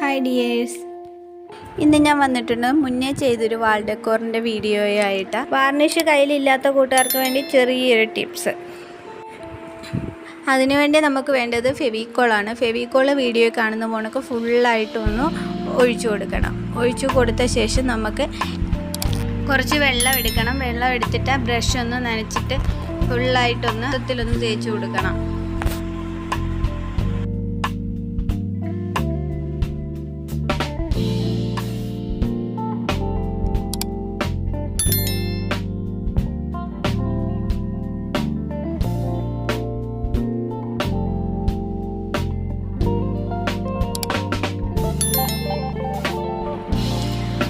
Hi dears, ഇന്ന് ഞാൻ വന്നിട്ടുണ്ട് മുന്നേ ചെയ്തൊരു വാൾ ഡെക്കോറിൻ്റെ വീഡിയോയായിട്ട്. വാർണിഷ് കയ്യിലില്ലാത്ത കൂട്ടുകാർക്ക് വേണ്ടി ചെറിയൊരു ടിപ്സ്. അതിനുവേണ്ടി നമുക്ക് വേണ്ടത് ഫെവിക്കോളാണ്. ഫെവിക്കോൾ വീഡിയോ കാണുന്ന പോണക്ക് ഫുള്ളായിട്ടൊന്ന് ഒഴിച്ചു കൊടുക്കണം. ഒഴിച്ചു കൊടുത്ത ശേഷം നമുക്ക് കുറച്ച് വെള്ളം എടുക്കണം. വെള്ളം എടുത്തിട്ട് ബ്രഷ് ഒന്ന് നനച്ചിട്ട് ഫുള്ളായിട്ടൊന്ന് തേച്ച് കൊടുക്കണം.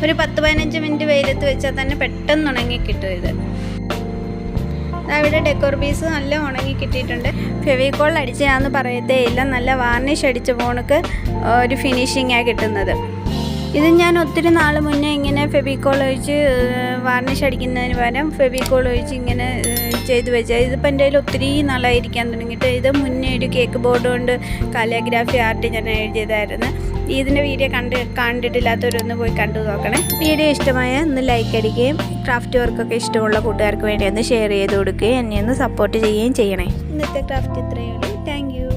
ഒരു 10-15 മിനിറ്റ് വെയിലത്ത് വെച്ചാൽ തന്നെ പെട്ടെന്ന് ഉണങ്ങി കിട്ടും. ഇത് ഇവിടെ ഡെക്കോർ പീസ് നല്ല ഉണങ്ങി കിട്ടിയിട്ടുണ്ട്. ഫെവിക്കോൾ അടിച്ചാന്ന് പറയത്തേ ഇല്ല, നല്ല വാർണിഷ് അടിച്ച പോണക്ക് ഒരു ഫിനിഷിങ്ങാണ് കിട്ടുന്നത്. ഇത് ഞാൻ ഒത്തിരി നാൾ മുന്നേ ഇങ്ങനെ ഫെവിക്കോൾ ഒഴിച്ച് വാർണിഷ് അടിക്കുന്നതിന് പകരം ഫെവിക്കോൾ ഒഴിച്ച് ഇങ്ങനെ ചെയ്ത് വെച്ചാൽ ഇതിപ്പോൾ എൻ്റെ കയ്യിൽ ഒത്തിരി നാളായിരിക്കാൻ തുടങ്ങിയിട്ട്. ഇത് മുന്നേ ഒരു കേക്ക് ബോർഡ് കൊണ്ട് കാലിയോഗ്രാഫി ആർട്ട് ഞാൻ എഴുതിയതായിരുന്നു. ഇതിൻ്റെ വീഡിയോ കണ്ടിട്ടില്ലാത്തവരൊന്ന് പോയി കണ്ടു നോക്കണേ. വീഡിയോ ഇഷ്ടമായ ഒന്ന് ലൈക്ക് അടിക്കുകയും ക്രാഫ്റ്റ് വർക്കൊക്കെ ഇഷ്ടമുള്ള കൂട്ടുകാർക്ക് വേണ്ടി ഒന്ന് ഷെയർ ചെയ്ത് കൊടുക്കുകയും എന്നെ ഒന്ന് സപ്പോർട്ട് ചെയ്യുകയും ചെയ്യണേ. ഇന്നത്തെ ക്രാഫ്റ്റ് ഇത്രയേ ഉള്ളൂ. Thank you.